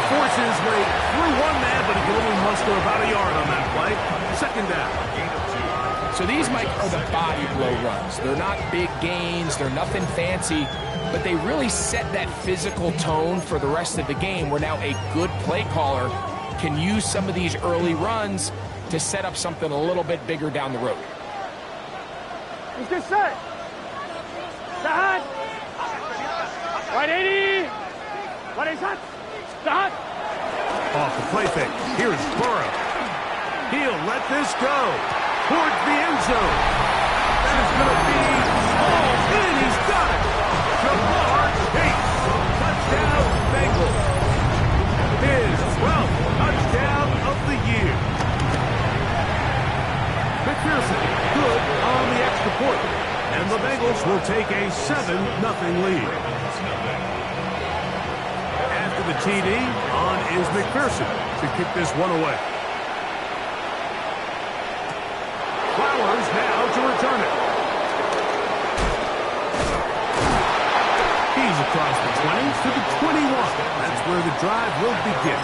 force his way through one man, but he can only muster about a yard on that play. Second down. So these, Mike, are the body blow runs. They're not big gains. They're nothing fancy, but they really set that physical tone for the rest of the game where now a good play caller can use some of these early runs to set up something a little bit bigger down the road. He's good set. Start. Right 80. Right 80. Start. Off the play fake. Here's Burrow. He'll let this go towards the end zone. That is going to be all in. He's got it. Jamar Chase. Touchdown, Bengals. His 12th touchdown of the year. McPherson, good on the extra point. And the Bengals will take a 7-0 lead. After the TD, on is McPherson to kick this one away. Flowers now to return it. He's across the 20 to the 21. That's where the drive will begin.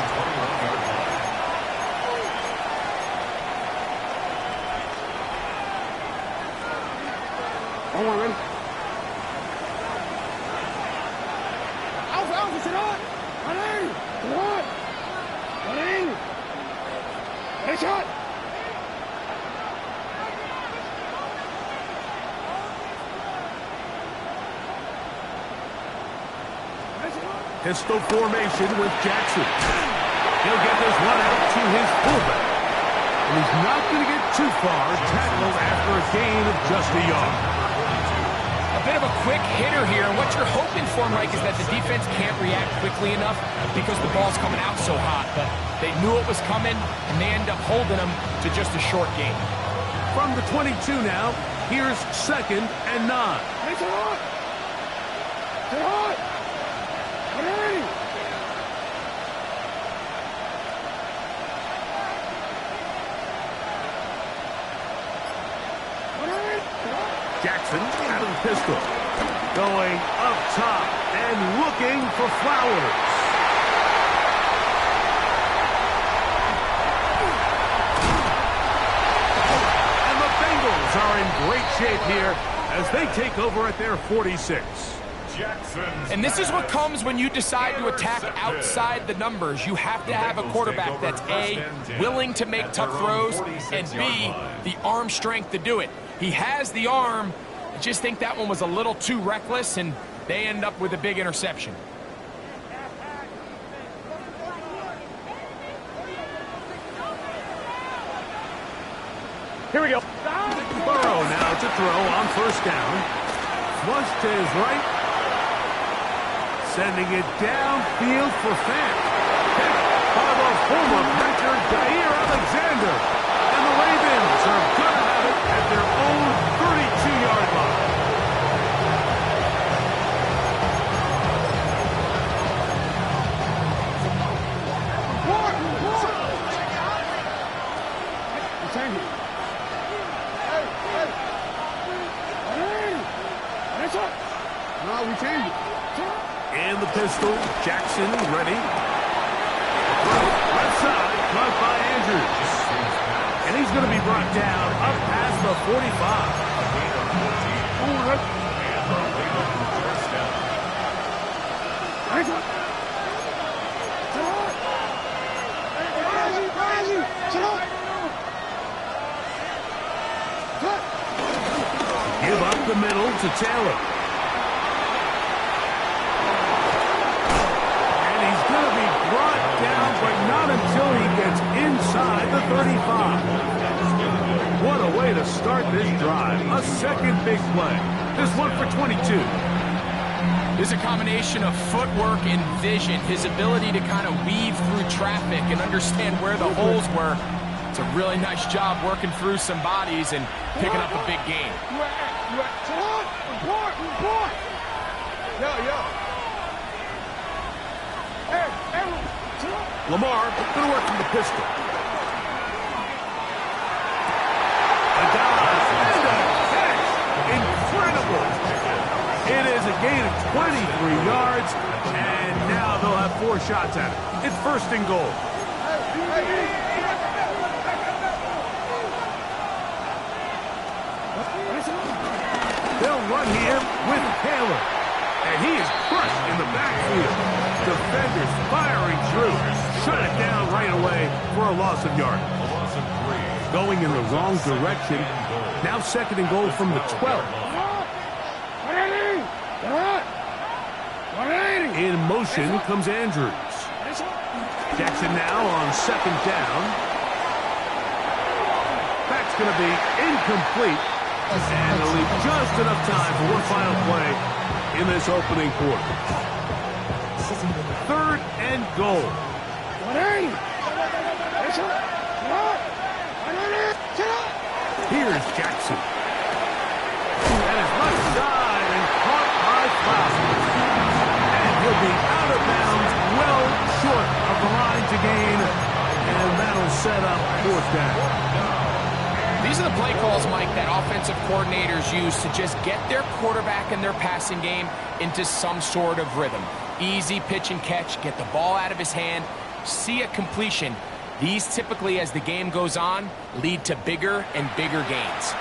One more, ready? Alpha, sit on! Running! What? Running! Headshot! Pistol formation with Jackson. He'll get this one out to his fullback. And he's not going to get too far, tackled after a gain of just a yard. A bit of a quick hitter here, and what you're hoping for, Mike, is that the defense can't react quickly enough because the ball's coming out so hot. But they knew it was coming, and they end up holding them to just a short gain. From the 22 now, here's 2nd and 9. Hey, Gerard! Gerard! Hey! Jackson out of the pistol. Going up top and looking for Flowers. And the Bengals are in great shape here as they take over at their 46. And this is what comes when you decide to attack outside the numbers. You have to have a quarterback that's A, willing to make tough throws, and B, the arm strength to do it. He has the arm. I just think that one was a little too reckless, and they end up with a big interception. Here we go. Burrow now to throw on 1st down. Flush to his right. Sending it downfield for Fant. Picked by the former Packer, Jair Alexander. And the Ravens are going to have it at their own 32-yard line. No, we changed it. In the pistol, Jackson ready. Left side, caught by Andrews. And he's going to be brought down up past the 45. Give up the middle to Taylor. Down, but not until he gets inside the 35. What a way to start this drive. A second big play. This one for 22. There's a combination of footwork and vision, his ability to kind of weave through traffic and understand where the holes were. It's a really nice job working through some bodies and picking up a big gain. Lamar going to work from the pistol. A dive and a catch. Incredible. It is a gain of 23 yards, and Now they'll have 4 shots at it. It's first and goal. They'll run here with Taylor. And he is crushed in the backfield. Defenders firing through. Shut it down right away for a loss of yard. Going in the wrong direction. Now second and goal from the 12. In motion comes Andrews. Jackson now on second down. That's going to be incomplete. And they'll leave just enough time for one final play in this opening quarter. Third and goal. Here's Jackson. And his left side and caught by Flowers. And he'll be out of bounds, well short of the line to gain. And that'll set up fourth down. These are the play calls, Mike, that offensive coordinators use to just get their quarterback and their passing game into some sort of rhythm. Easy pitch and catch, get the ball out of his hand, see a completion. These typically, as the game goes on, lead to bigger and bigger gains.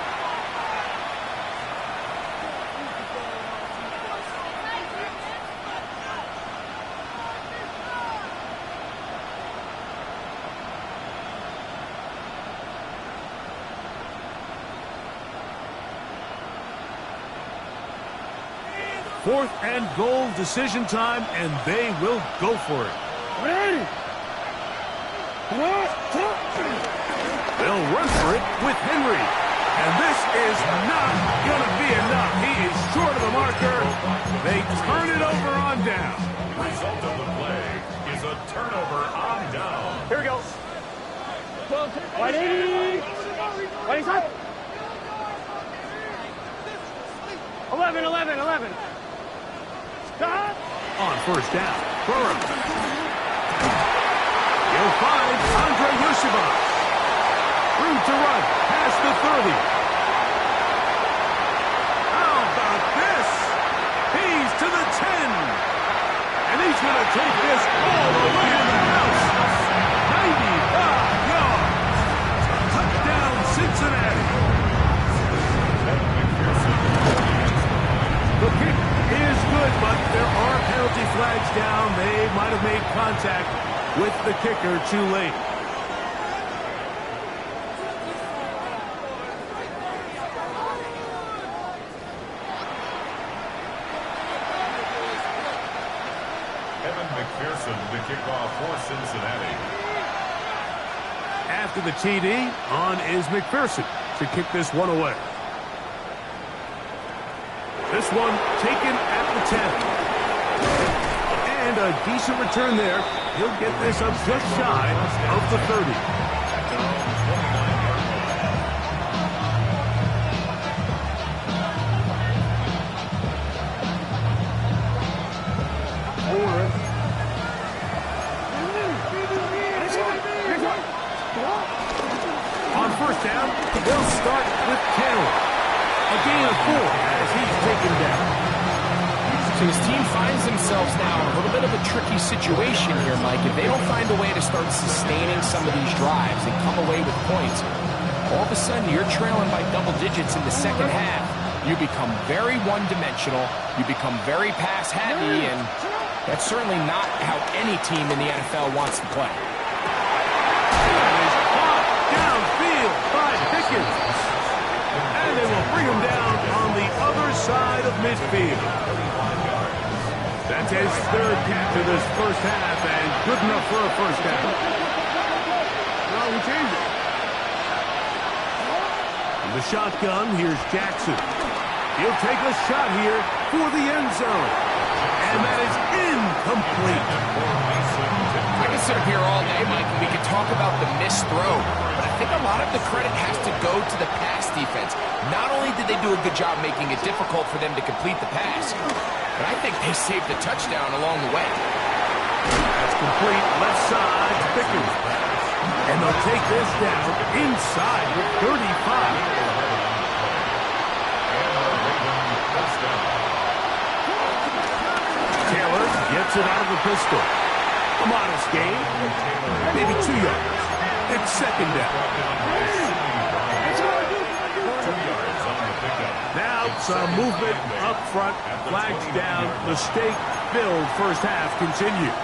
Fourth and goal, decision time, and they will go for it. They'll run for it with Henry. And this is not going to be enough. He is short of the marker. They turn it over on down. The result of the play is a turnover on down. Here we go. 180. 11. Stop. On first down, Burrow. He'll find Andre Yoshiba. Room to run past the 30. How about this? He's to the 10. And he's going to take this all the way to the house. 95 yards. Touchdown, Cincinnati. The kick is good, but there are penalty flags down. They might have made contact with the kicker too late. Evan McPherson to kick off for Cincinnati. After the TD, on is McPherson to kick this one away. This one taken at the 10. And a decent return there. He'll get this up just shy of the 30. On first down, they'll start with Taylor. A gain of 4 as he's taken down. So his team finds themselves now in a little bit of a tricky situation here, Mike. If they don't find a way to start sustaining some of these drives and come away with points, all of a sudden you're trailing by double digits in the second half. You become very one-dimensional. You become very pass-heavy, and that's certainly not how any team in the NFL wants to play. That is caught downfield by Pickens. And they will bring him down on the other side of midfield. That's his third catch of this first half, and good enough for a first down. No, we changed it. In the shotgun, here's Jackson. He'll take a shot here for the end zone. And that is incomplete. I can sit up here all day, Mike, and we can talk about the missed throw. But I think a lot of the credit has to go to the pass defense. Not only did they do a good job making it difficult for them to complete the pass, but I think they saved the touchdown along the way. That's complete left side to Pickens. And they'll take this down inside the 35. Taylor gets gets it out of the pistol. A modest gain, maybe 2 yards. It's second down. Now some movement up front, flags down, mistake-filled first half continues.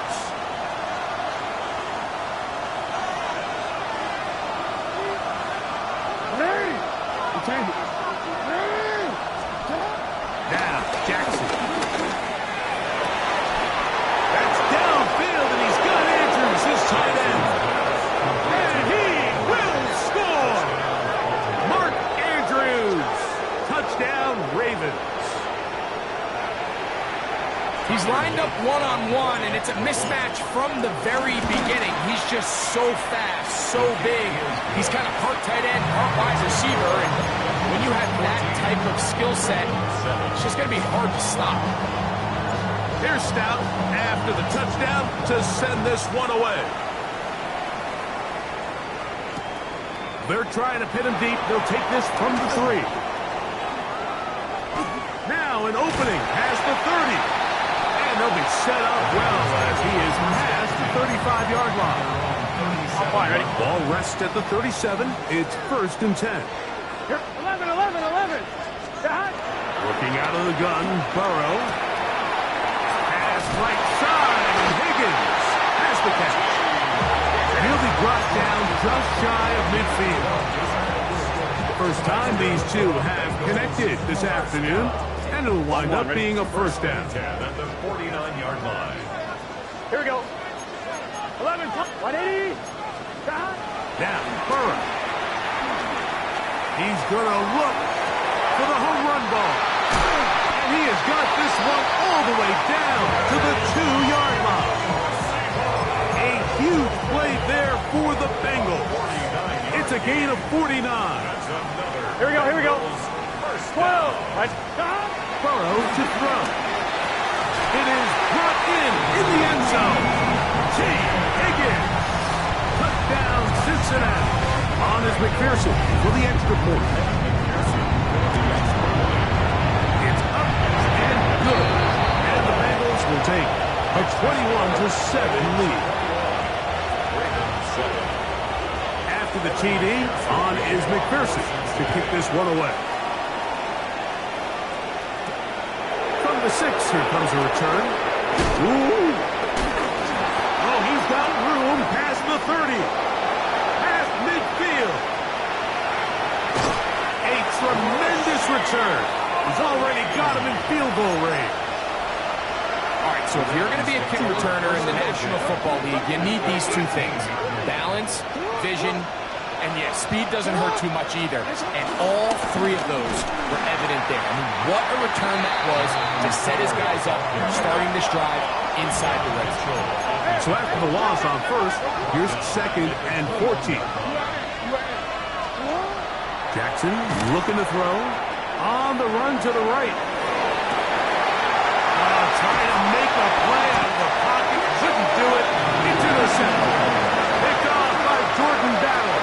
Now Jackson. That's downfield, and he's got Andrews, his tight end. And he will score! Mark Andrews. Touchdown, Ravens. He's lined up one-on-one, and it's a mismatch from the very beginning. He's just so fast, so big. He's kind of part tight end, part wide receiver, and when you have that type of skill set, it's just going to be hard to stop. Here's Stout after the touchdown to send this one away. They're trying to pin him deep. They'll take this from the 3. Now an opening has the 30. And they'll be set up well as he is past the 35-yard line. Fine, ready? Ball rests at the 37. It's 1st and 10. Here, 11. Looking out of the gun, Burrow. Pass right side, and Higgins has the catch. And he'll be brought down just shy of midfield. First time these two have connected this afternoon, and it'll wind up being a first down. 10 at the 49-yard line. Here we go. 11, 180. Now, Burrow. He's going to look for the home run ball. And he has got this one all the way down to the 2-yard line. A huge play there for the Bengals. It's a gain of 49. Here we go. 12. Burrow to throw. It is brought in the end zone. T. Higgins. Touchdown, Cincinnati. On is McPherson for the extra point. It's up and good. And the Bengals will take a 21-7 lead. After the TD, on is McPherson to kick this one away. From the 6, here comes a return. Ooh. Oh, he's got room past the 30. Past midfield. A tremendous return. He's already got him in field goal range. All right, so if you're going to be a kick returner in the National Football League, you need these 2 things. Balance, vision, and yeah, speed doesn't hurt too much either. And all 3 of those were evident there. I mean, what a return that was to set his guys up, starting this drive inside the red zone. So after the loss on first, here's 2nd and 14. Jackson looking to throw. On the run to the right. Trying to make a play out of the pocket. Couldn't do it. It's intercepted. Picked off by Jordan Battle.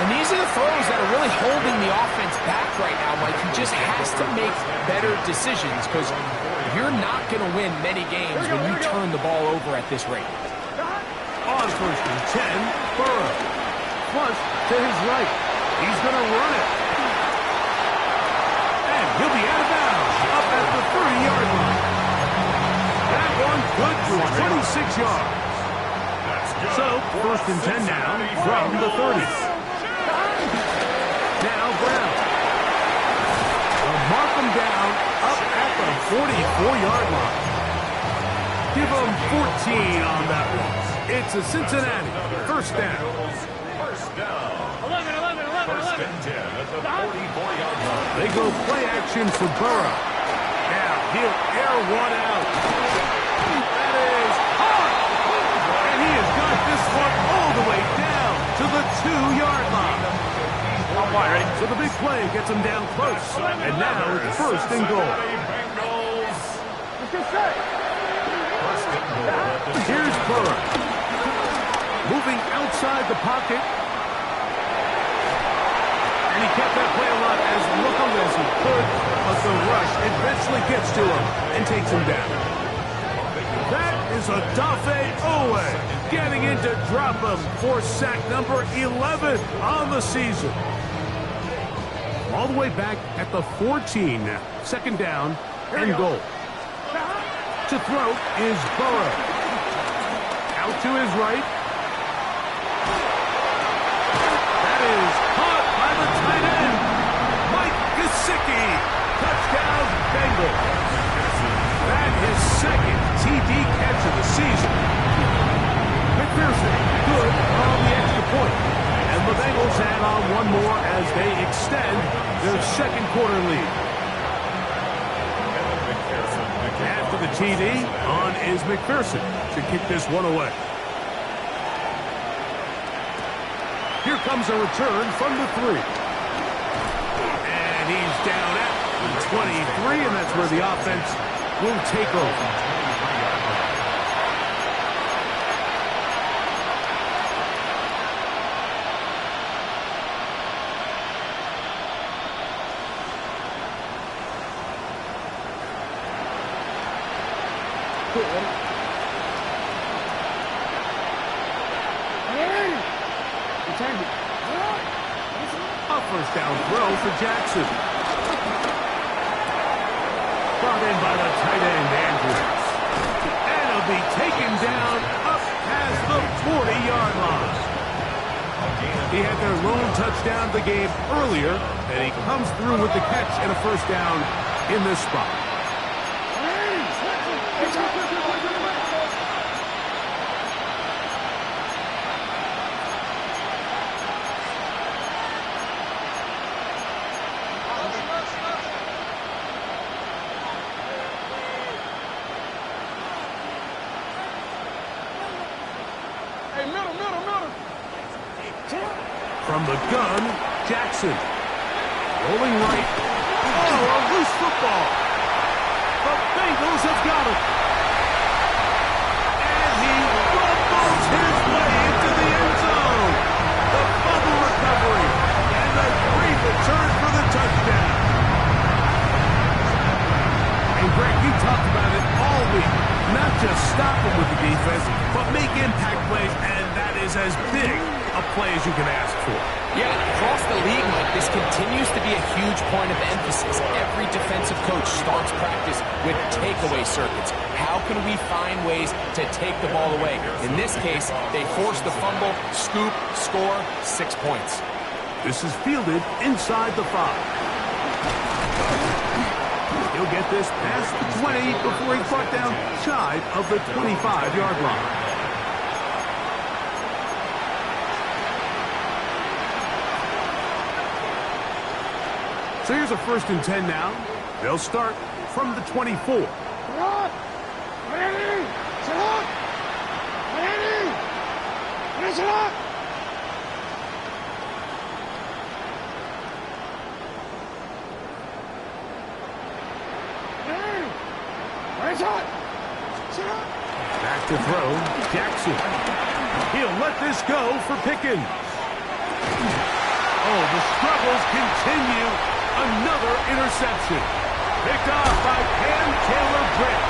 And these are the throws that are really holding the offense back right now, Mike. He just has to make better decisions because you're not going to win many games when you turn the ball over at this rate. On 1st and 10, Burrow. Flush to his right. He's going to run it. And he'll be out of bounds up at the 30-yard line. That one good for 26 yards. So, 1st and 10 now from the 30. Now Brown. They'll mark him down up at the 44-yard line. Give him 14 on that one. It's a Cincinnati first down. 11. 1st and 10 at the 44-yard line. They go play action for Burrow. Now he'll air one out. That is hard. And he has got this one all the way down to the 2-yard line. Ready? So the big play gets him down close. And now it's 1st and goal. Here's Burrow. Moving outside the pocket. And he kept that play alive as long as he could, but the rush eventually gets to him and takes him down. Here's Odafe Owe getting in to drop him for sack number 11 on the season. All the way back at the 14 now. Second down and goal. To throw is Burrow. Out to his right. That is caught by the tight end, Mike Gesicki. Touchdown, Bengals. That is second TD catch of the season. McPherson good on the extra point. And the Bengals add on one more as they extend their second quarter lead. After the TD, on is McPherson to kick this one away. Here comes a return from the 3. And he's down at the 23, and that's where the offense will take over. A first down throw for Jackson. Brought in by the tight end, Andrews. And it'll be taken down up past the 40-yard line. He had their lone touchdown of the game earlier, and he comes through with the catch and a first down in this spot. From the gun, Jackson. Rolling right. Oh, a loose football. The Bengals have got it. And he fumbles his way into the end zone. The fumble recovery. And the great return for the touchdown. And Greg, you talked about it all week. Not just stop him with the defense, but make impact plays, and that is as big a play as you can ask for. Yeah, across the league, Mike, this continues to be a huge point of emphasis. Every defensive coach starts practice with takeaway circuits. How can we find ways to take the ball away? In this case, they force the fumble, scoop, score, 6 points. This is fielded inside the 5. He'll get this past the 20 before he's brought down shy of the 25-yard line. So here's a 1st and 10 now. They'll start from the 24. Back to throw, Jackson. He'll let this go for Pickens. Oh, the struggles continue. Another interception. Picked off by Cam Taylor-Britt.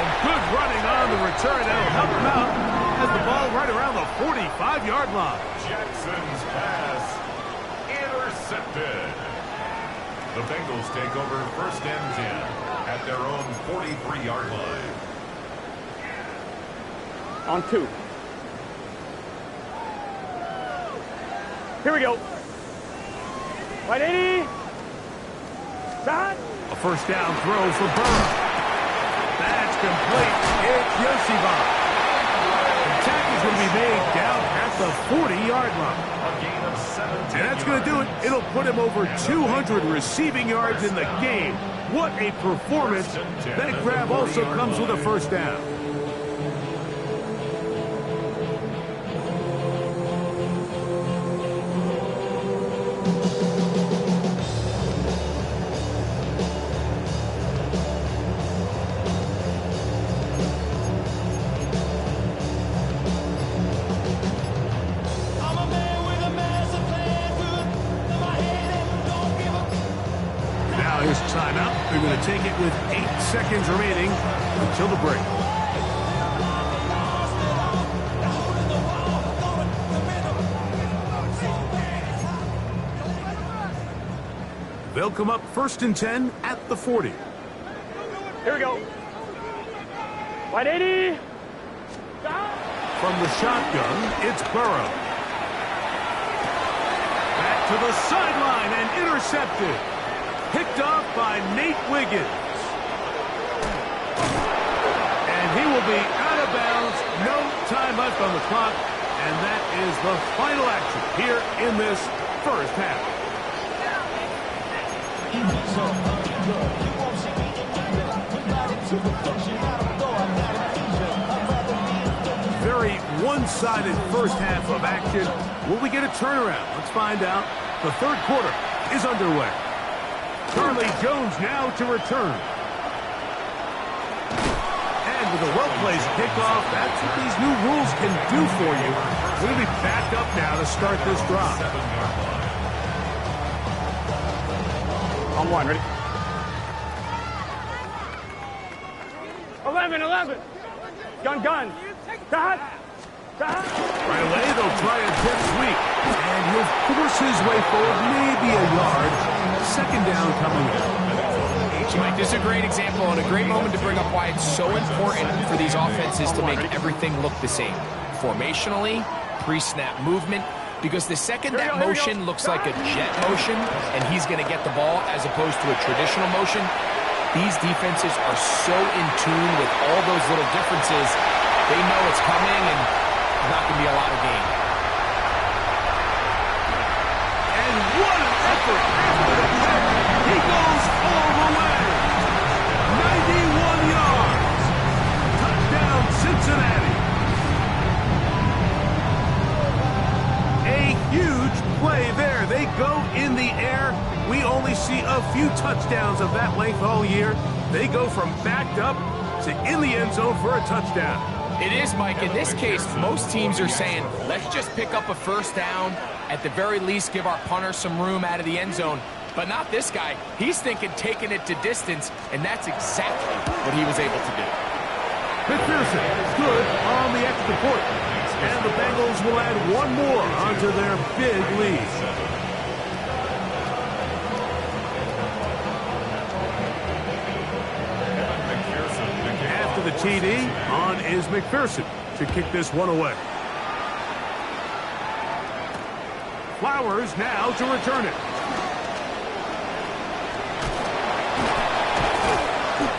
And good running on the return. That'll help him out. Has the ball right around the 45-yard line. Jackson's pass intercepted. The Bengals take over 1st and 10 at their own 43-yard line. On 2. Here we go. Right 80. Back. A first down throw for Burrow. That's complete. It's Yoshiba. The tackle's going to be made down at the 40-yard line. And that's going to do it. It'll put him over 200 receiving yards in the game. What a performance. That grab also comes with a first down. Timeout. They're going to to take it with 8 seconds remaining until the break. They'll come up 1st and 10 at the 40. Here we go. Wide 80. From the shotgun, it's Burrow. Back to the sideline and intercepted. Picked off by Nate Wiggins. And he will be out of bounds. No time left on the clock. And that is the final action here in this first half. Very one-sided first half of action. Will we get a turnaround? Let's find out. The third quarter is underway. Charlie Jones now to return. And with a well-placed kickoff, that's what these new rules can do for you. We're going to be back up now to start this drive. On one, ready? 11. Gun. Cut. Right away, they'll try a jet sweep. And he'll force his way forward, maybe a yard. Second down coming in. So, Mike, this is a great example and a great moment to bring up why it's so important for these offenses to make everything look the same. Formationally, pre-snap movement, because the second that motion looks like a jet motion and he's going to get the ball as opposed to a traditional motion, these defenses are so in tune with all those little differences, they know it's coming and there's not going to be a lot of gain. And what an effort after the catch. He goes all the way. 91 yards. Touchdown, Cincinnati. A huge play there. They go in the air. We only see a few touchdowns of that length all year. They go from backed up to in the end zone for a touchdown. It is, Mike. In this case, most teams are saying, let's just pick up a first down. At the very least, give our punter some room out of the end zone. But not this guy. He's thinking taking it to distance, and that's exactly what he was able to do. McPherson, good on the extra point. And the Bengals will add one more onto their big lead. After the TD, on is McPherson to kick this one away. Flowers now to return it.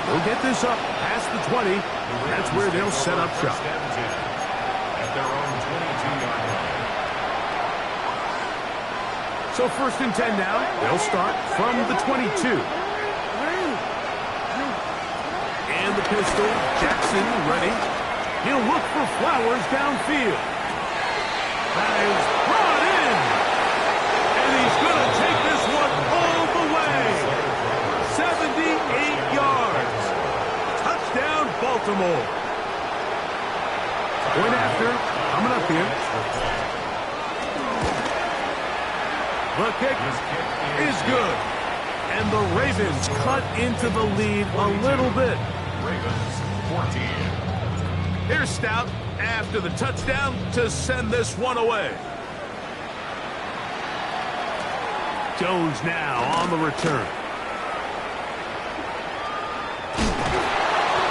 They'll get this up past the 20. That's where they'll set up shop. At their own 22-yard line. So 1st and 10 now. They'll start from the 22. And the pistol, Jackson ready. He'll look for Flowers downfield. That is brought in. And he's going to take this one all the way. 78 yards. Touchdown, Baltimore. Point after, coming up here. The kick is good. And the Ravens cut into the lead a little bit. Ravens 14. Here's Stout after the touchdown to send this one away. Jones now on the return.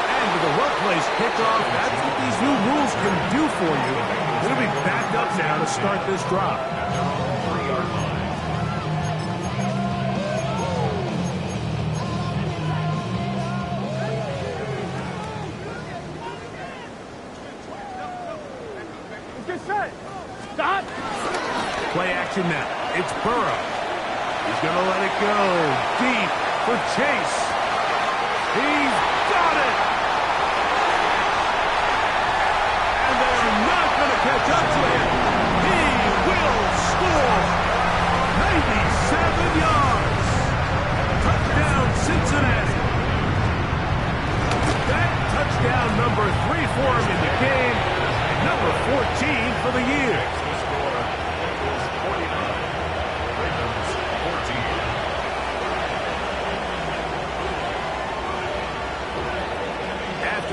And with a well-placed kickoff, that's what these new rules can do for you. They'll be backed up now to start this drive. 3-yard line. Stop. Play action now. It's Burrow. He's going to let it go deep for Chase. He's got it. And they're not going to catch up to him. He will score. 97 yards. Touchdown, Cincinnati. That touchdown number 3 for him in the game. Number 14 for the year.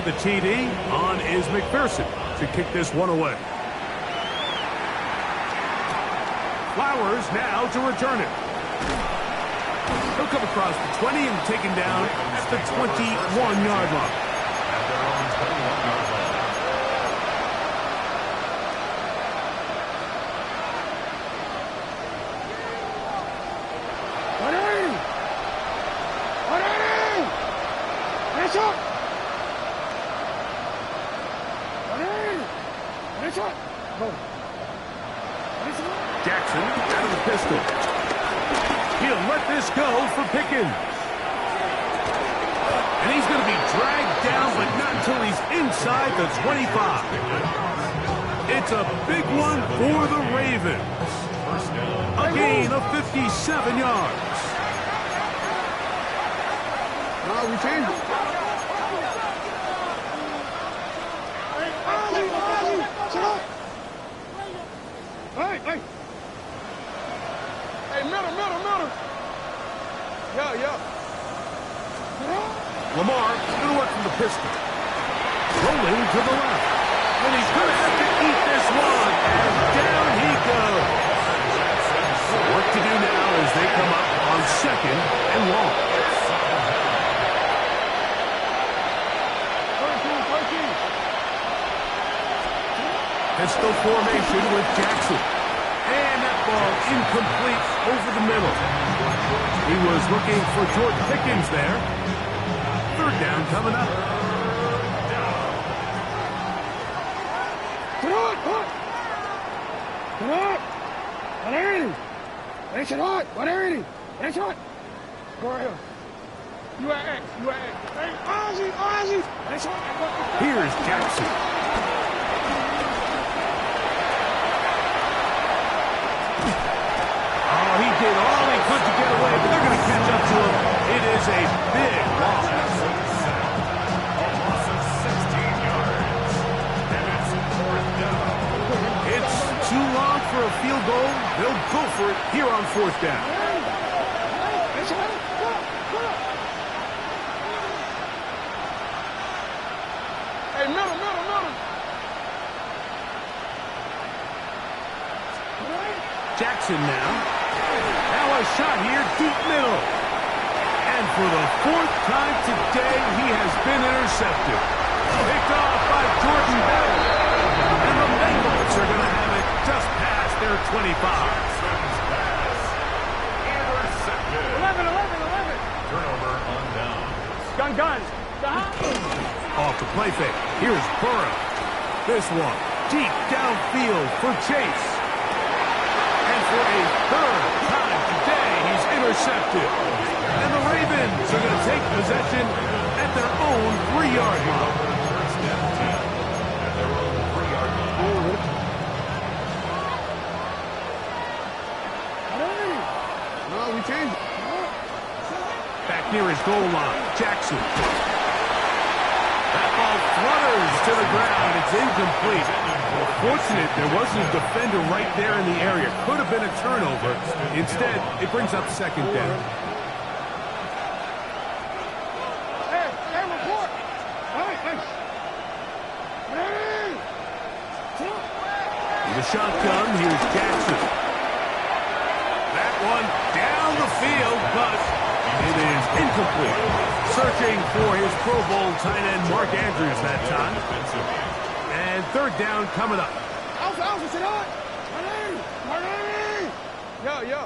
the TD. On is McPherson to kick this one away. Flowers now to return it. He'll come across the 20 and taken down at the 21-yard line. At their own 21-yard line. Jackson out of the pistol. He'll let this go for Pickens. And he's going to be dragged down, but not until he's inside the 25. It's a big one for the Ravens. A gain of 57 yards. No, we changed it. Hey. Hey, middle. Yeah. Lamar going to work from the pistol. Rolling to the left. And he's going to have to eat this one. And down he goes. Work to do now as they come up on 2nd and long. Pistol formation with Jackson. And that ball incomplete over the middle. He was looking for Jordan Pickens there. 3rd down coming up. Come on. 180. That's it hot. 180. That's hot. Go right here. You at X. Hey, Ozzy. That's hot. Here's Jackson. He did all he could to get away, but they're going to catch up to him. It is a big loss. A loss of 16 yards. And it's 4th down. It's too long for a field goal. They'll go for it here on 4th down. Hey, middle. Jackson now. Now a shot here, deep middle. And for the 4th time today, he has been intercepted. Picked off by Jordan Bell. And the Bengals are going to have it just past their 25. Jackson's pass. Intercepted. 11. Turnover on down. Gun. Off the play fake. Here's Burrow. This one deep downfield for Chase. And for a 3rd time today, he's intercepted. And the Ravens are going to take possession at their own 3-yard line. First down 10 at their own 3-yard line. No, we changed it. Back near his goal line, Jackson. That ball flutters to the ground. It's incomplete. Fortunate there wasn't a defender right there in the area. Could have been a turnover. Instead, it brings up 2nd down. Hey, report. Hey. The shotgun, here's Jackson. That one down the field, but it is incomplete. Searching for his Pro Bowl tight end, Mark Andrews, that time. And 3rd down coming up. Alpha, sit on. Marty. Yeah.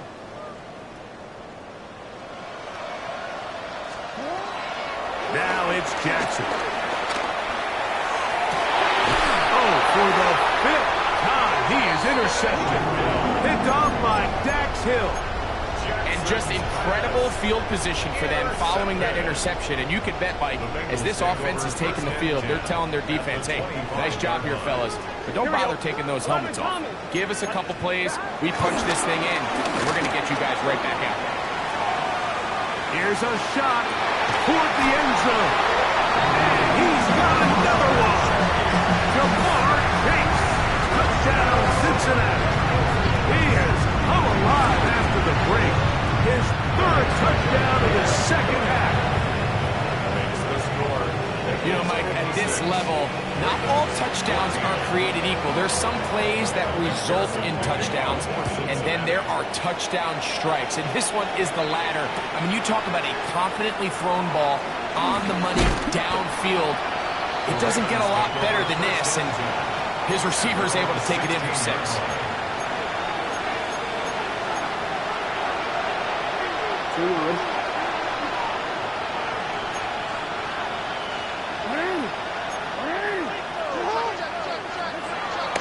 Now it's Jackson. Oh, for the 5th time, he is intercepted. Picked off by Dax Hill. And just incredible field position for them following that interception. And you could bet, Mike, as this offense is taking the field, they're telling their defense, hey, nice job here, fellas. But don't bother taking those helmets off. Give us a couple plays. We punch this thing in, and we're going to get you guys right back out there. Here's a shot toward the end zone. And he's got another one. Jamar Chase. Touchdown, Cincinnati. He has come alive after the break. His 3rd touchdown of the 2nd half. Makes the score. You know, Mike, at this not all touchdowns are created equal. There's some plays that result in touchdowns, and then there are touchdown strikes, and this one is the latter. I mean, you talk about a confidently thrown ball on the money downfield. It doesn't get a lot better than this, and his receiver is able to take it in for 6.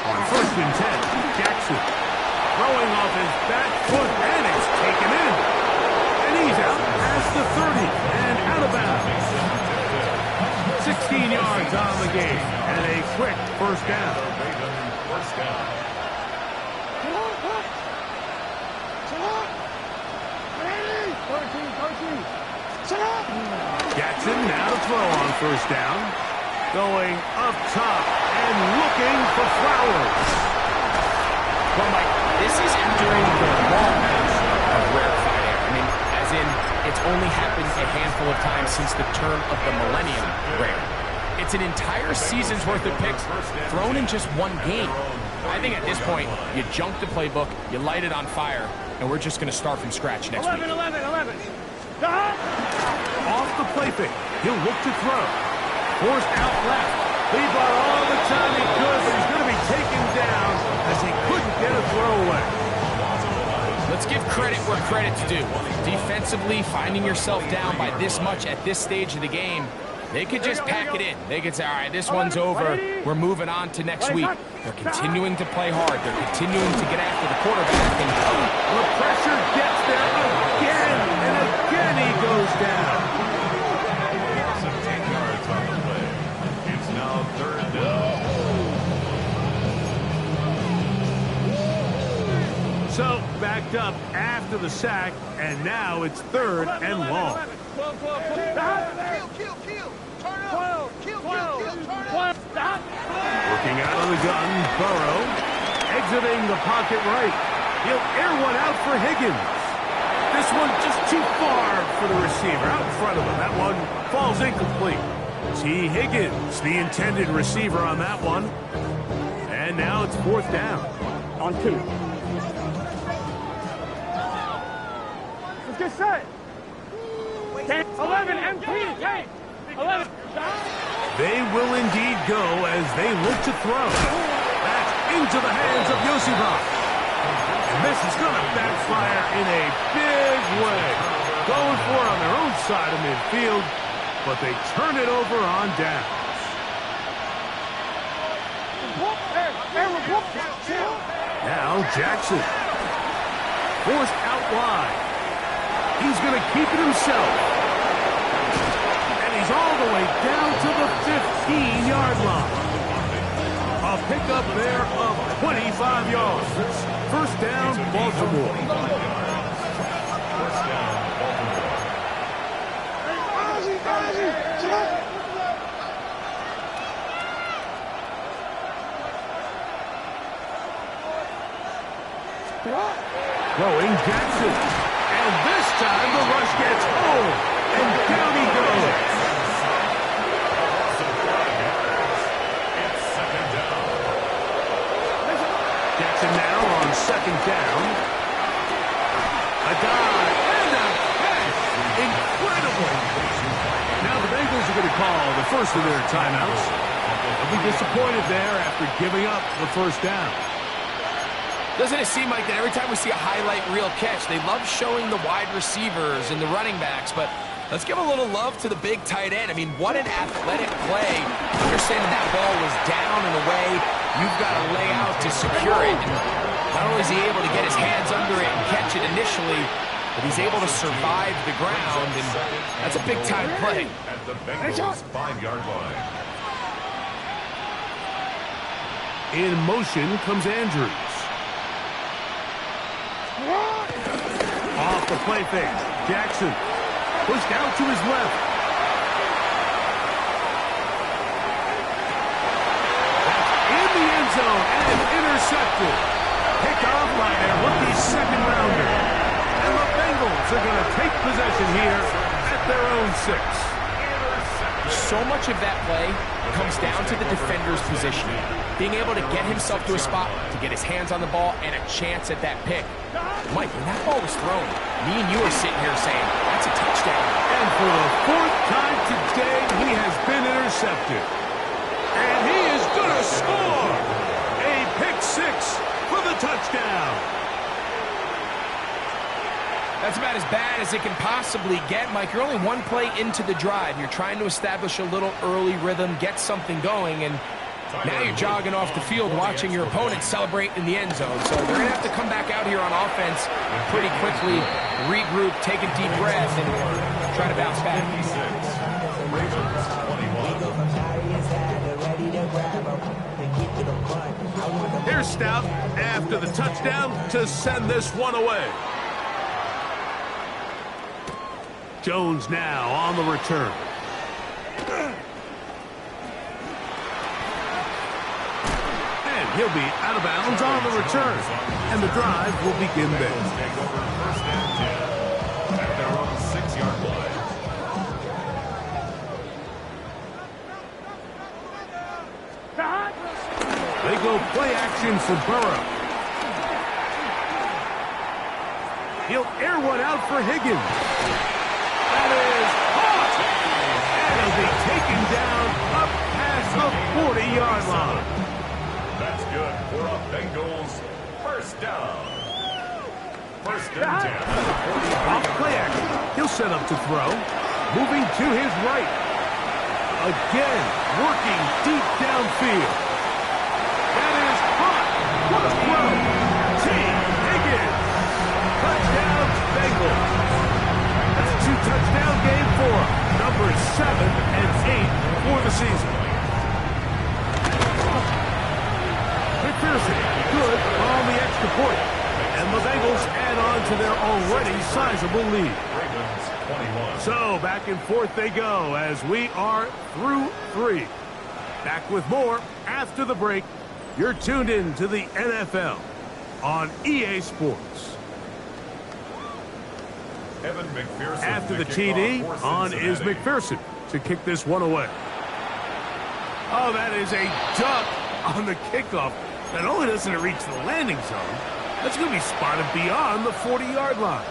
On 1st and 10, Jackson throwing off his back foot, and it's taken in. And he's out past the 30 and out of bounds. 16 yards on the game, and a quick first down. Jackson now to throw on 1st down. Going up top and looking for Flowers. Well, Mike, this is entering the long match of rarefied air. I mean, as in, it's only happened a handful of times since the turn of the millennium rare. It's an entire season's worth of picks thrown in just one game. I think at this point, you junk the playbook, you light it on fire, and we're just going to start from scratch next week. 11. Off the play fake, he'll look to throw. Forced out left. He bought all the time he could, but he's going to be taken down as he couldn't get a throw away. Let's give credit where credit's due. Defensively, finding yourself down by this much at this stage of the game, they could just pack it in. They could say, all right, this one's over. We're moving on to next week. They're continuing to play hard. They're continuing to get after the quarterback. And the pressure gets there again, and again he goes down. 10 yards on the play. It's now 3rd down. So, backed up after the sack, and now it's 3rd and long. Working out of the gun, Burrow. Exiting the pocket right. He'll air one out for Higgins. This one just too far for the receiver. Out in front of him. That one falls incomplete. T. Higgins, the intended receiver on that one. And now it's 4th down. On 2. Let's get set. 10, 11, MP, 10, 11. They will indeed go as they look to throw. That's into the hands of Yosibach. And this is going to backfire in a big way. Going for it on their own side of midfield, but they turn it over on downs. Now Jackson. Forced out wide. He's going to keep it himself. And he's all the way down to the 15-yard line. A pickup there of 25 yards. 1st down, Baltimore. 1st down, Baltimore. Throwing Jackson. And this time the rush gets home. And down he goes. It's 2nd down. Jackson now on 2nd down. A dive and a catch. Incredible. Now the Bengals are going to call the first of their timeouts. They'll be disappointed there after giving up the 1st down. doesn't it seem like that every time we see a highlight reel catch, they love showing the wide receivers and the running backs, but let's give a little love to the big tight end. I mean, what an athletic play. Understanding that ball was down and away, you've got to lay out to secure it. And not only is he able to get his hands under it and catch it initially, but he's able to survive the ground, and that's a big-time play. At the Bengals' 5-yard line. In motion comes Andrews. Off the play fake. Jackson pushed out to his left. In the end zone and intercepted. Picked off by their rookie 2nd-rounder. And the Bengals are going to take possession here at their own 6. So much of that play comes down to the defender's positioning, being able to get himself to a spot to get his hands on the ball and a chance at that pick. Mike, when that ball was thrown, me and you are sitting here saying, that's a touchdown. And for the 4th time today, he has been intercepted. And he is going to score! A pick 6 for the touchdown. That's about as bad as it can possibly get, Mike. You're only one play into the drive. You're trying to establish a little early rhythm, get something going, and now you're jogging off the field watching your opponent celebrate in the end zone. So they're going to have to come back out here on offense pretty quickly, regroup, take a deep breath, and try to bounce back. Here's Stout after the touchdown to send this one away. Jones now on the return. And he'll be out of bounds on the return. And the drive will begin there. Take over 1st and 10 at their own 6-yard line. They go play action for Burrow. He'll air one out for Higgins. That is caught! And he'll be taken down up past the 40-yard line. That's good for a Bengals 1st down. 1st and 10. Off play action. He'll set up to throw. Moving to his right. Again, working deep downfield. That is caught. What a throw. T. Higgins. Touchdown, Bengals. That's a 2-touchdown game for him. Numbers 7 and 8 for the season. McPherson, good on the extra point. And the Bengals add on to their already sizable lead. So back and forth they go as we are through 3. Back with more after the break. You're tuned in to the NFL on EA Sports. Evan McPherson. After the TD, on is McPherson to kick this one away. Oh, that is a duck on the kickoff. Not only doesn't it reach the landing zone, that's going to be spotted beyond the 40-yard line.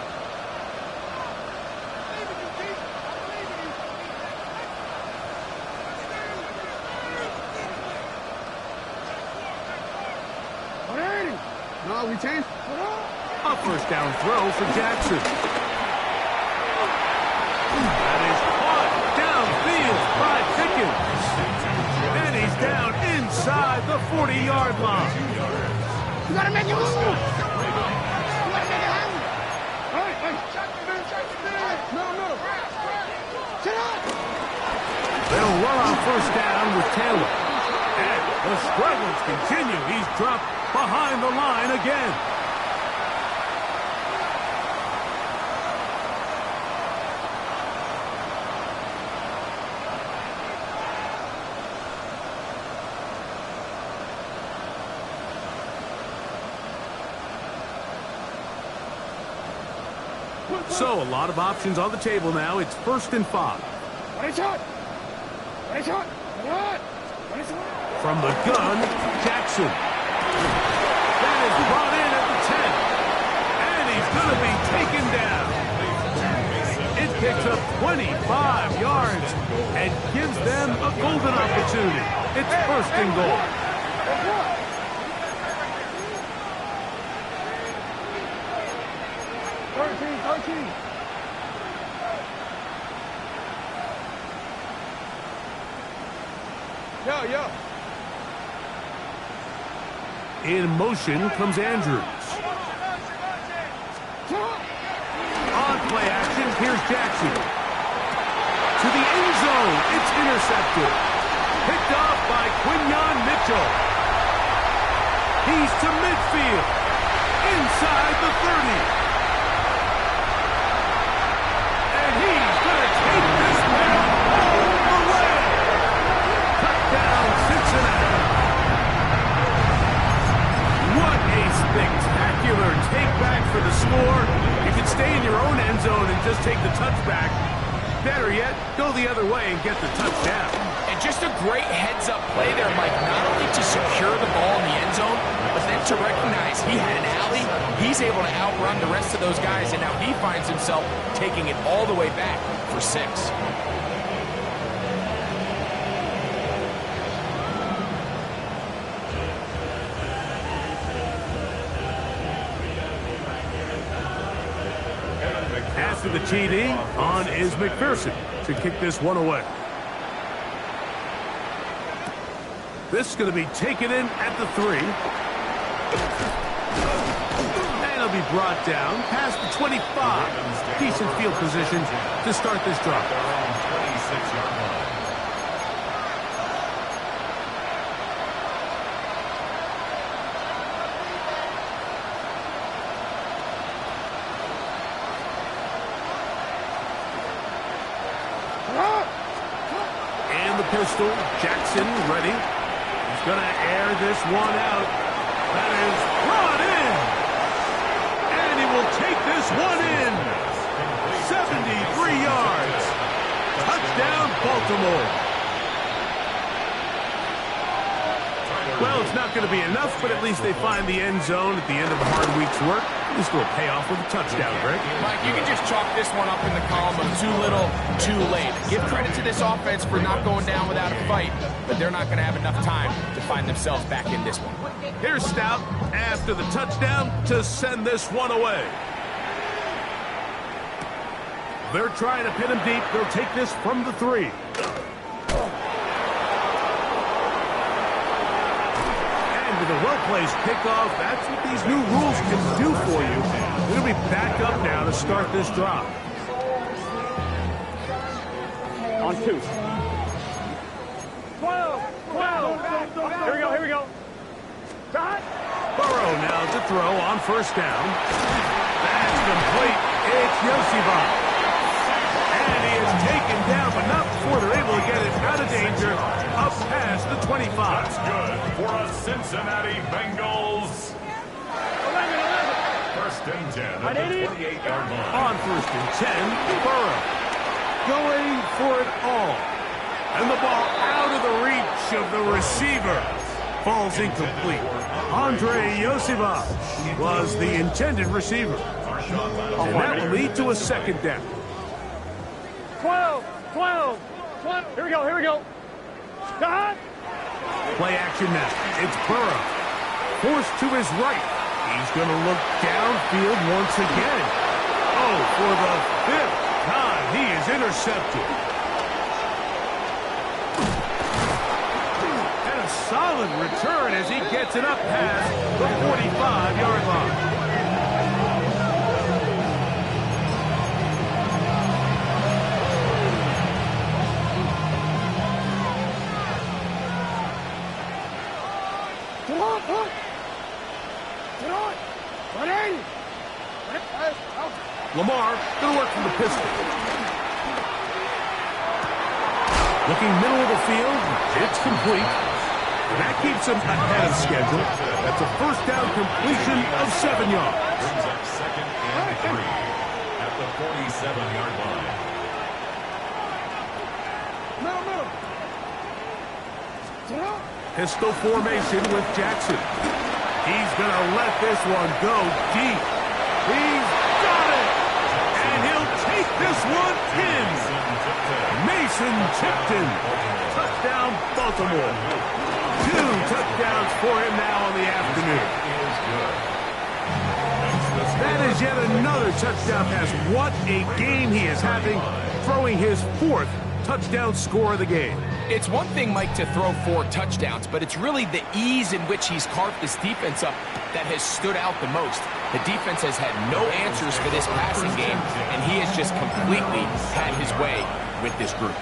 No, we changed. A 1st down throw for Jackson. That is caught downfield by Pickens. And he's down inside the 40-yard line. You gotta make it move. You gotta make it happen. Hey. No. Sit up. They'll run on 1st down with Taylor. And the struggles continue. He's dropped behind the line again. So a lot of options on the table now. It's 1st and 5. From the gun, Jackson. That is brought in at the 10. And he's going to be taken down. It picks up 25 yards and gives them a golden opportunity. It's 1st and goal. Yo. In motion comes Andrews. On play action, here's Jackson. To the end zone, it's intercepted. Picked off by Quinyon Mitchell. He's to midfield. Inside the 30. And he's going to take this one all the way. Touchdown, Cincinnati. What a spectacular take back for the score. You can stay in your own end zone and just take the touchback. Better yet, go the other way and get the touchdown. And just a great heads-up play there, Mike, not only to secure the ball in the end zone, but then to recognize he had an alley. He's able to outrun the rest of those guys, and now he finds himself taking it all the way back for 6. After the TD, on is McPherson to kick this one away. This is going to be taken in at the 3. And it'll be brought down past the 25. Decent field position to start this drive. 26-yard line. And the pistol, Jackson ready. He's going to air this one out. That is brought in. And he will take this one in. 73 yards. Touchdown, Baltimore. Well, it's not going to be enough, but at least they find the end zone at the end of a hard week's work. This will pay off with a touchdown, Greg. Mike, you can just chalk this one up in the column of too little, too late. Give credit to this offense for not going down without a fight, but they're not going to have enough time to find themselves back in this one. Here's Stout after the touchdown to send this one away. They're trying to pin him deep. They'll take this from the 3. With a well-placed kickoff, that's what these new rules can do for you. It'll be back up now to start this drive. On 2. 12. Here we go. Shot. Burrow now to throw on first down. That's complete. It's Yosibach. And he is taken down, but not before they're able to get it out of danger up past the 25. That's good for a Cincinnati Bengals. 1st and 10 at the 28-yard line. On 1st and 10, Burrow going for it all. And the ball out of the reach of the receiver. Falls incomplete. Andre Yosibach was the intended receiver. And that will lead to a 2nd down. 12. Here we go. Shot. Play action now. It's Burrow. Forced to his right. He's going to look downfield once again. Oh, for the 5th time, he is intercepted. And a solid return as he gets it up past the 45-yard line. Lamar going to work from the pistol. Looking middle of the field. It's complete. And that keeps him ahead of schedule. That's a first down completion of 7 yards. Brings up 2nd and 3 at the 47-yard line. Pistol formation with Jackson. He's going to let this one go deep. He's got it! And he'll take this one in. Mason Tipton. Touchdown, Baltimore. 2 touchdowns for him now on the afternoon. That is yet another touchdown pass. What a game he is having, throwing his 4th touchdown score of the game. It's one thing, Mike, to throw 4 touchdowns, but it's really the ease in which he's carved this defense up that has stood out the most. The defense has had no answers for this passing game, and he has just completely had his way with this group.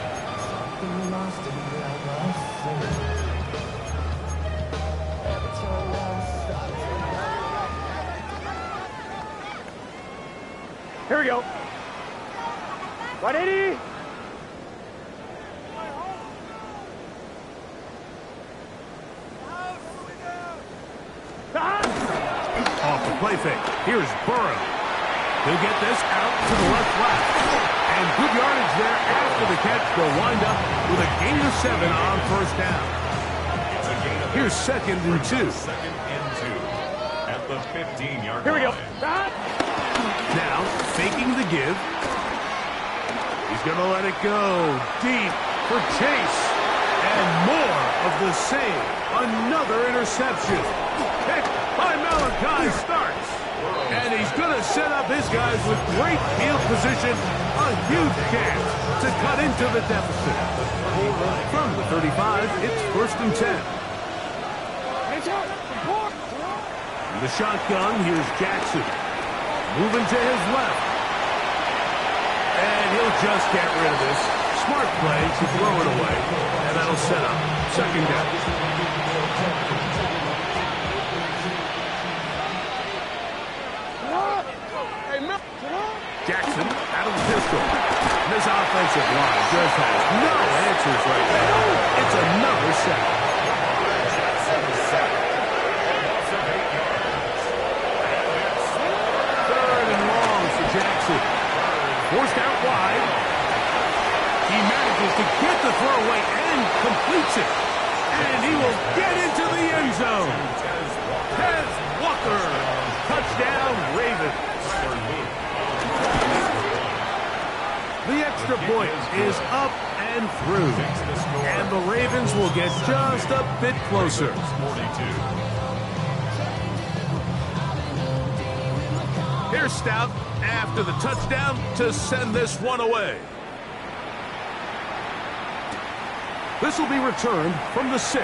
Here we go. 180. Off the play fake. Here's Burrow. He'll get this out to the left flat. And good yardage there after the catch. They'll wind up with a gain of 7 on first down. Here's 2nd and 2. Second and 2 at the 15-yard line. Here we go. Now, faking the give. He's going to let it go deep for Chase. And more of the same. Another interception. Picked by Malachi starts. And he's going to set up his guys with great field position. A huge chance to cut into the deficit. From the 35, it's 1st and 10. In the shotgun, here's Jackson. Moving to his left. And he'll just get rid of this. Smart play to throw it away. And that'll set up 2nd down. Jackson out of the pistol. This offensive line just has no answers right now. It's another sack. Jackson. Forced out wide. He manages to get the throw away and completes it. And he will get into the end zone. Tez Walker. Touchdown, Ravens. The extra point is up and through. And the Ravens will get just a bit closer. Here's Stout after the touchdown to send this one away. This will be returned from the 6.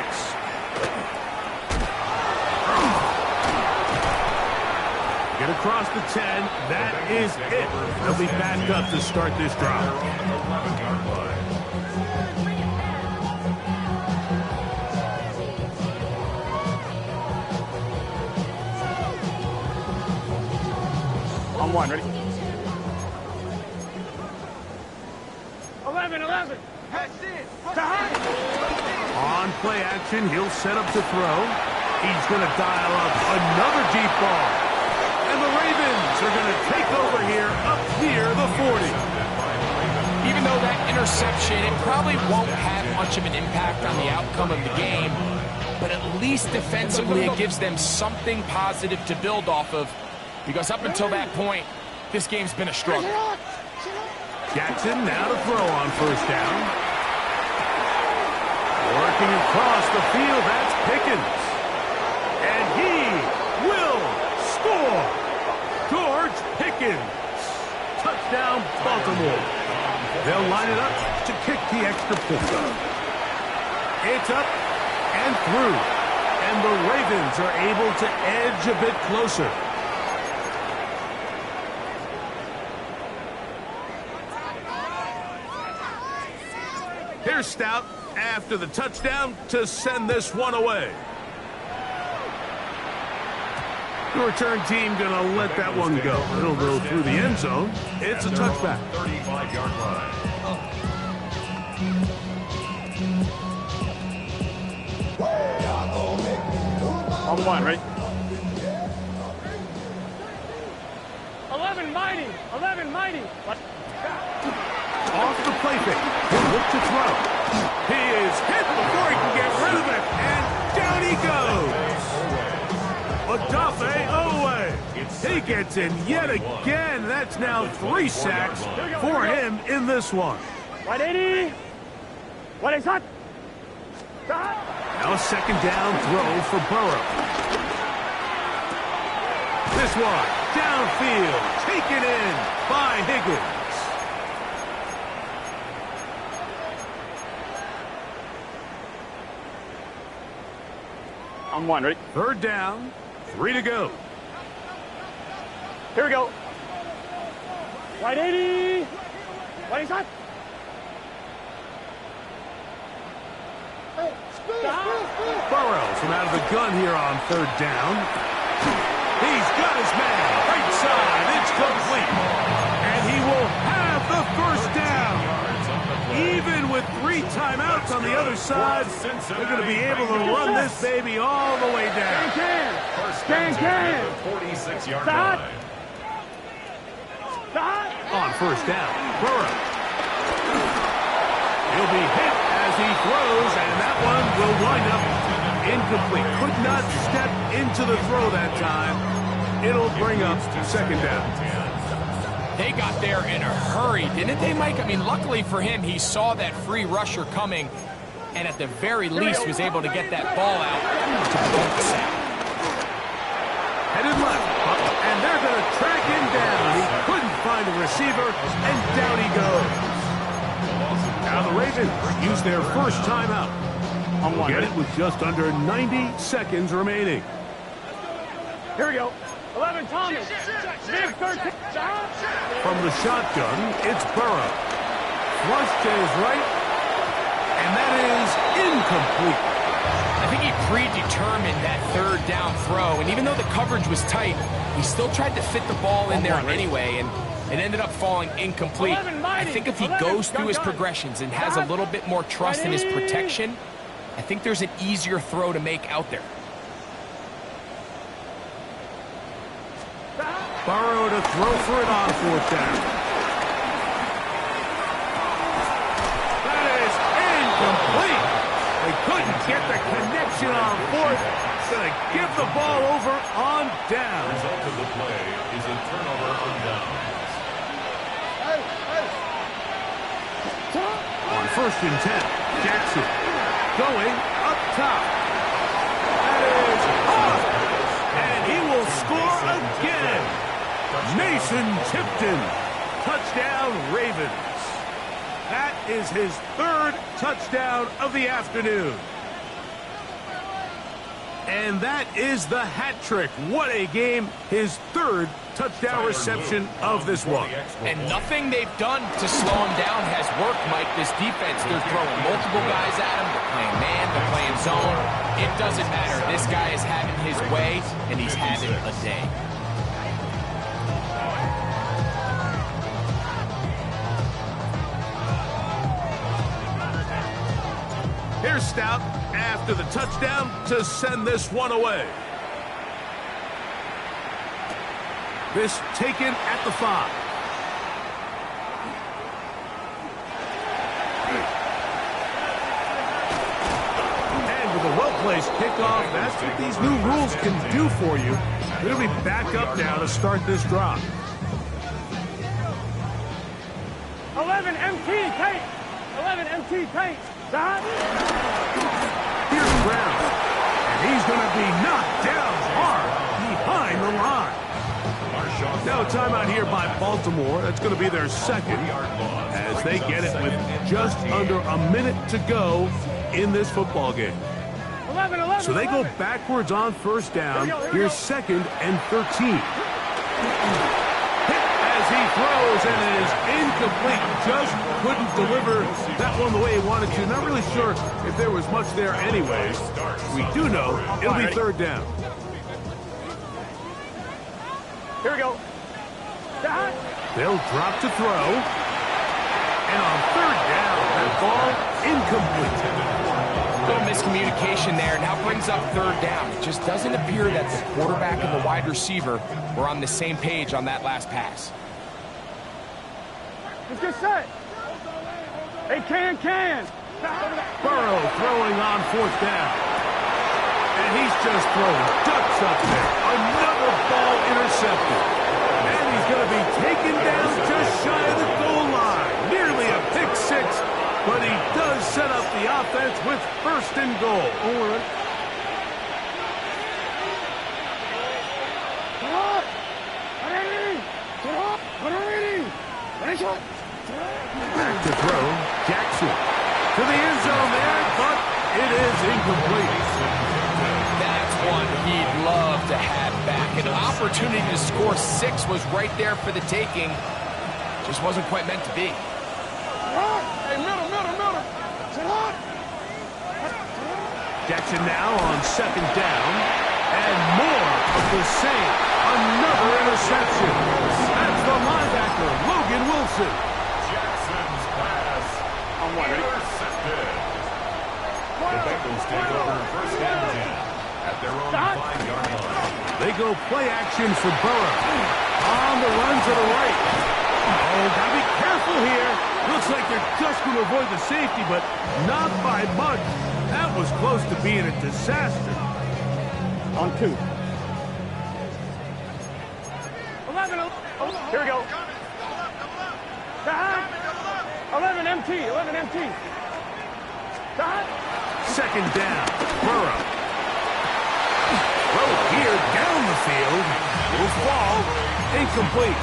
Get across the 10. That is it. They'll be backed up to start this drive. On 1, ready? 11. On play action, he'll set up to throw. He's going to dial up another deep ball. And the Ravens are going to take over here up near the 40. Even though that interception, it probably won't have much of an impact on the outcome of the game, but at least defensively it gives them something positive to build off of, because up until that point, this game's been a struggle. Jackson now to throw on first down. Working across the field, that's Pickens. And he will score. George Pickens. Touchdown, Baltimore. They'll line it up to kick the extra point. It's up and through. And the Ravens are able to edge a bit closer. Here's Stout after the touchdown to send this one away. The return team going to let that one go. It'll go through the end zone. It's a touchback. 35-yard line. On 1, ready? 11 mighty. What? Off the play fake. He'll look to throw. He is hit before he can get rid of it. And down he goes. Odafe Owe. He gets in yet again. That's now 3 sacks for him in this one. 180. What is that? Now a 2nd down throw for Burrow. This one downfield. Taken in by Higgins. On 1, ready? 3rd down, 3 to go. Here we go. 180. What is that? Burrows from out of the gun here on 3rd down. He's got his man. Right side. It's complete. And he will have the 1st down. Even with 3 timeouts on the other side, they're going to be able to run this baby all the way down. First down, 46-yard line. on first down. Burrow. He'll be hit as he throws, and that one will wind up incomplete. Could not step into the throw that time. It'll bring up second down. They got there in a hurry, didn't they, Mike? I mean, luckily for him, he saw that free rusher coming, and at the very least was able to get that ball out to prevent the sack. Headed left, and they're going to track him down. He couldn't find the receiver, and down he goes. Now the Ravens use their first timeout. Get it with just under 90 seconds remaining. Here we go. 11 Thomas. Big 13. From the shotgun, it's Burrow. Flush to his right, and that is incomplete. I think he predetermined that third down throw, and even though the coverage was tight, he still tried to fit the ball in there anyway, and it ended up falling incomplete. I think if he goes through his progressions and has a little bit more trust in his protection, I think there's an easier throw to make out there. Burrow to throw for it on fourth down. That is incomplete. They couldn't get the connection on fourth. Going to give the ball over on down. The result of the play is a turnover on downs. On first and 10, Jackson going up top. That is up. And he will score again. Mason Tipton. Touchdown, Ravens. That is his third touchdown of the afternoon. And that is the hat trick. What a game. His third touchdown reception of this one. And nothing they've done to slow him down has worked, Mike. This defense, they're throwing multiple guys at him. They're playing man, they're playing zone. It doesn't matter. This guy is having his way, and he's having a day. Here's Stout after the touchdown to send this one away. This taken at the 5. And with a well-placed kickoff, that's what these new rules can do for you. They'll be back up now to start this drive. 11 MT Tate. 11 MT Tate. Here's Brown, and he's going to be knocked down hard behind the line. Now a timeout here by Baltimore. That's going to be their second as they get it with just under a minute to go in this football game. 11. So they go backwards on first down. Here's second and 13. As he throws, and it is incomplete. Just couldn't deliver that one the way he wanted to. Not really sure if there was much there anyways. We do know it'll be third down. Here we go. They'll drop to throw. And on third down, that ball incomplete. Little miscommunication there. Now brings up third down. It just doesn't appear that the quarterback and the wide receiver were on the same page on that last pass. Let's get set. Hey, can. Burrow throwing on fourth down. And he's just throwing ducks up there. Another ball intercepted. And he's going to be taken down just shy of the goal line. Nearly a pick six, but he does set up the offense with first and goal. Back to throw, Jackson to the end zone there, but it is incomplete. That's one he'd love to have back. An opportunity to score 6 was right there for the taking. Just wasn't quite meant to be. Hey, middle. Jackson now on second down, and more of the same. Another interception. That's the linebacker, Logan Wilson. Jackson's pass intercepted. The Bengals take over first and 10 at their own 5-yard line. They go play action for Burrow. On the run to the right. Oh, gotta be careful here. Looks like they're just going to avoid the safety, but not by much. That was close to being a disaster. On 2. 11. Here we go. 11 MT. 11 MT. Second down. Burrow. Throw here down the field. Will fall. Incomplete.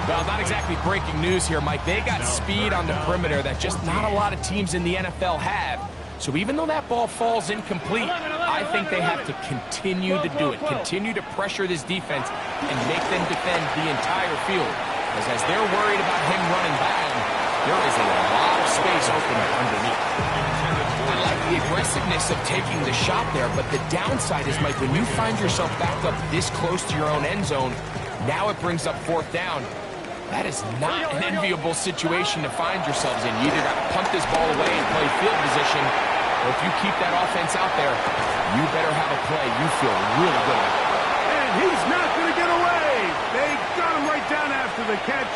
Well, not exactly breaking news here, Mike. They got speed on the perimeter that just not a lot of teams in the NFL have. So even though that ball falls incomplete, I think they have to continue to do it. Continue to pressure this defense and make them defend the entire field. Because as they're worried about him running down, there is a lot of space open underneath. I like the aggressiveness of taking the shot there, but the downside is, Mike, when you find yourself backed up this close to your own end zone, now it brings up 4th down. That is not an enviable situation to find yourselves in. You either got to punt this ball away and play field position, or if you keep that offense out there, you better have a play you feel really good about. And he's not going to get away. They got him right down after the catch.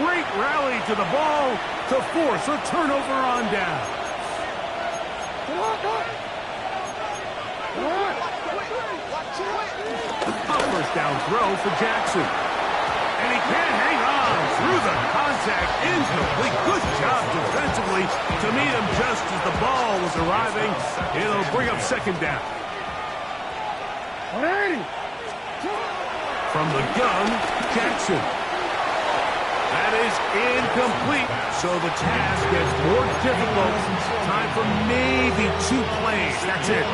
Great rally to the ball to force a turnover on down. A first down throw for Jackson. And he can't hang on through the contact. Incomplete. Good job defensively to meet him just as the ball was arriving. It'll bring up second down. From the gun, Jackson. That is incomplete. So the task gets more difficult. Time for maybe 2 plays. That's it.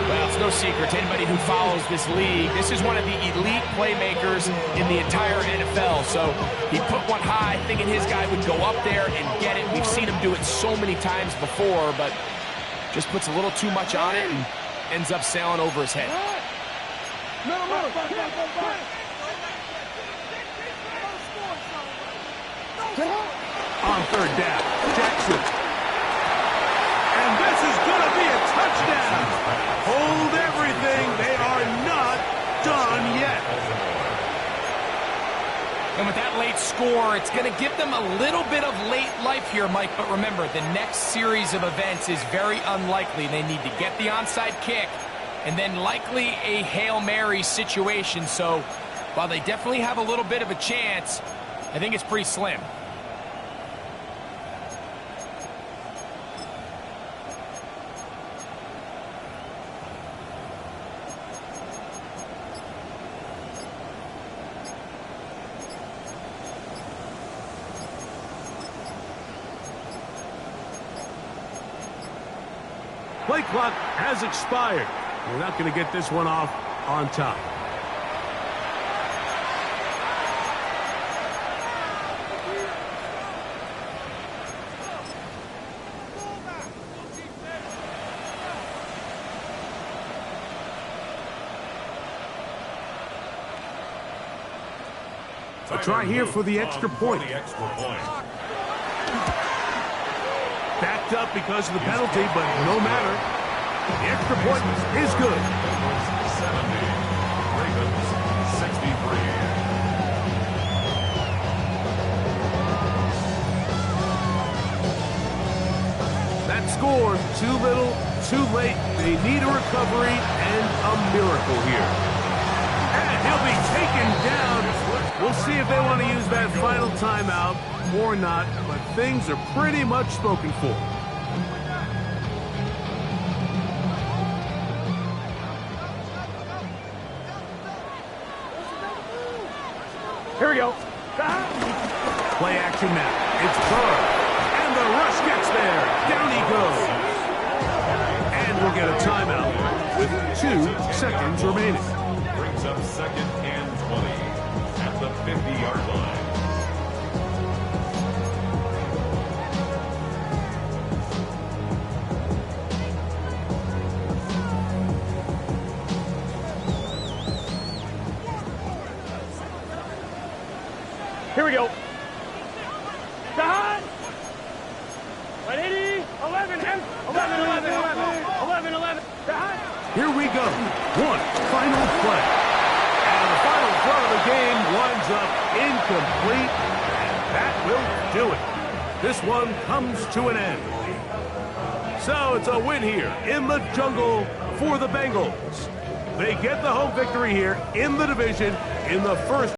Well, it's no secret to anybody who follows this league. This is one of the elite playmakers in the entire NFL. So he put one high, thinking his guy would go up there and get it. We've seen him do it so many times before, but just puts a little too much on it and ends up sailing over his head. On third down, Jackson. And this is going to be a touchdown. Hold everything. They are not done yet. And with that late score, it's going to give them a little bit of late life here, Mike. But remember, the next series of events is very unlikely. They need to get the onside kick and then likely a Hail Mary situation. So while they definitely have a little bit of a chance, I think it's pretty slim. Play clock has expired. We're not going to get this one off on top. A try here for the extra point. Backed up because of the penalty, but no matter. The extra point is good. 70. Ravens 63. That score, too little, too late. They need a recovery and a miracle here. And he'll be taken down. We'll see if they want to use that final timeout or not, but things are pretty much spoken for. Here we go. Play action now. It's Burrow. And the rush gets there. Down he goes. And we'll get a timeout with 2 seconds remaining. Brings up 2nd and 20 at the 50-yard line. Here we go. Dahan. 180. 11. 11. Dahan. Here we go. One final play. And the final throw of the game winds up incomplete. That will do it. This one comes to an end. So it's a win here in the jungle for the Bengals. They get the home victory here in the division in the first